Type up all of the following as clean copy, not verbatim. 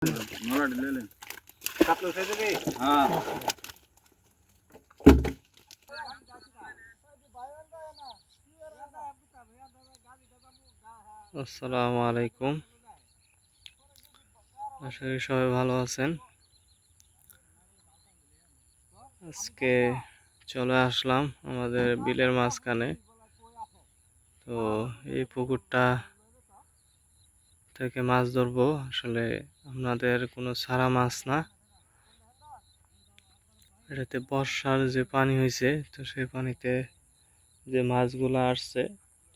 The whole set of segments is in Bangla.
আসসালামু আলাইকুম। আশা করি সবাই ভালো আছেন। আজকে চলে আসলাম আমাদের বিলের মাঝখানে। তো এই পুকুরটা থেকে মাছ ধরবো। আসলে আপনাদের কোনো ছাড়া মাছ না, এটাতে বর্ষার যে পানি হয়েছে, তো সেই পানিতে যে মাছগুলো আসছে,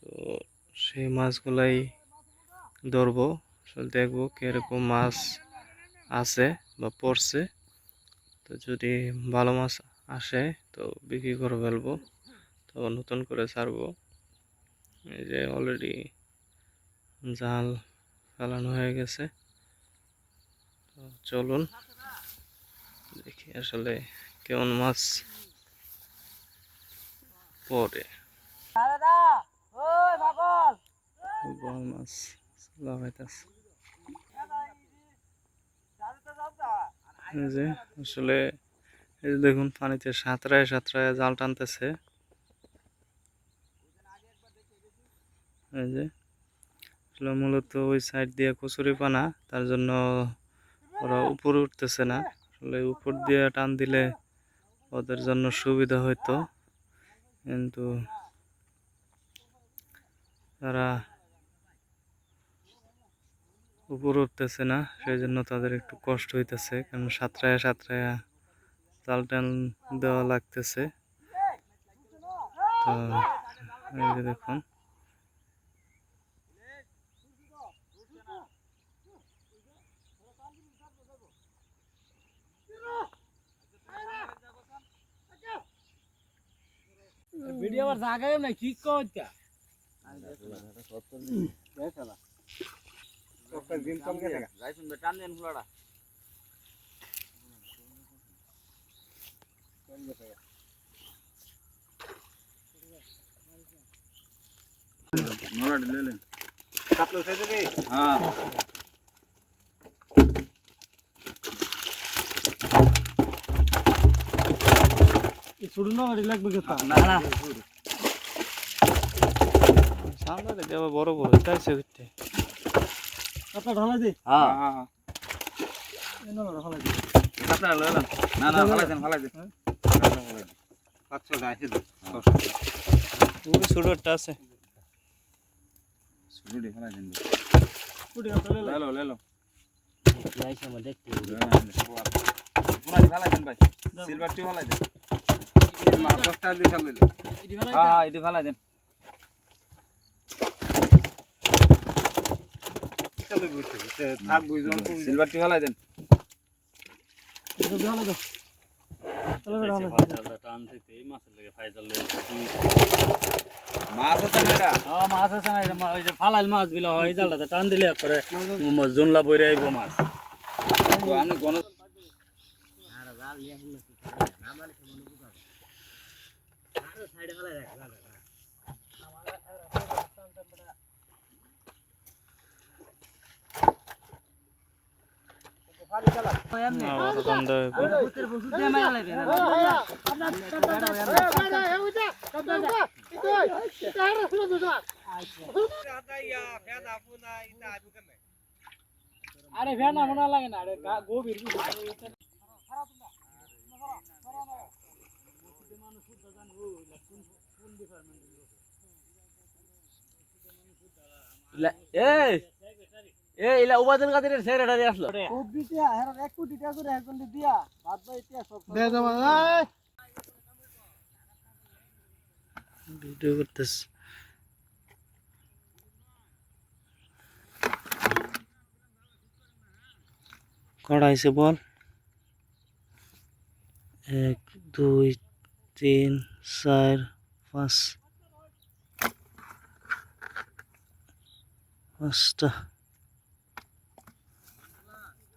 তো সেই মাছগুলাই ধরবো। আসলে দেখবো কিরকম মাছ আছে বা পড়ছে। তো যদি ভালো মাছ আসে তো বিক্রি করে ফেলবো, তো নতুন করে ছাড়বো। এই যে অলরেডি জাল ফেলানো হয়ে গেছে। তো চলুন দেখি আসলে কেমন মাছ পড়ে। বড় মাছ লাগাইতেছে। এই যে আসলে এই যে দেখুন পানিতে সাঁতরায় সাঁতরায় জাল টানতেছে। এই যে আসলে মূলত ওই সাইড দিয়ে কচুরিপানা, তার জন্য ওরা উপরে উঠতেছে না। আসলে উপর দিয়ে টান দিলে ওদের জন্য সুবিধা হইতো, কিন্তু তারা উপরে উঠতেছে না, সেই জন্য তাদের একটু কষ্ট হইতেছে, কারণ সাঁতরায়া সাঁতরায়া জাল টান দেওয়া লাগতেছে। তো এই যে দেখুন ভিডিও আর জায়গায় না কি কইতা দিন কম কে টাকা যাই শুনবে টান দেন ফুলাটা নলা দিলেন কাপলো সাইজে রে হ্যাঁ এই ছোট না গাড়ি লাগবে কি তা না না সামনে দেওয়া বড় বড় চাইছে করতে। কাপড় ঢালা দে হ্যাঁ হ্যাঁ হ্যাঁ এই নলা ঢালা দে কাপড় লয়ে না না না ফালাই দেন 500 আছে তো ওই ছোটটা আছে ছোটটি ফালাই দেন কুড়ি হাতে লে লো লাইছে মধ্যে দেখতে পুরাই ফালাই দেন ভাই সিলভার টি ফালাই দেন মাছ 10 টাকা দিয়ে ফেলে হ্যাঁ হ্যাঁ এটি ফালাই দেন চলে বুঝতে থাক বুঝুন সিলভার টি ফালাই দেন এটা ঢালা দাও চলো ঢালা টান থেকে এই মাছের লেগে ফাইজাল মাছ আছে না এটা হ্যাঁ মাছ আছে না ওই যে ফালাইল মাছ গুলো হয় জালটাতে টান দিলে পরে জুনলা বইরে আইব মাছ তো আমি কোন আর জাল ইয়া হলো না মানে মনে বুঝা আর সাইডে ফেলা রাখ আরে ভেনা মনে লাগে না, আরে গভীর এলা উপাদান কাদের সেরেটারি আসলো খুব দিতে আর 1 কোটি টাকা করে এখন দিয়া বাদ বাই তিয়া সব দে জমা ভিডিও করতেছে। কড়াইছে বল 1 2 3 4 5 5টা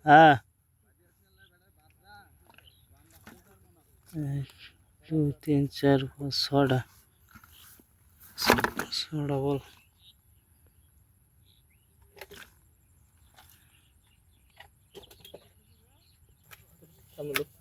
হ্যাঁ 1 2 3 4 5 6টা 6টা বল সামনে লোক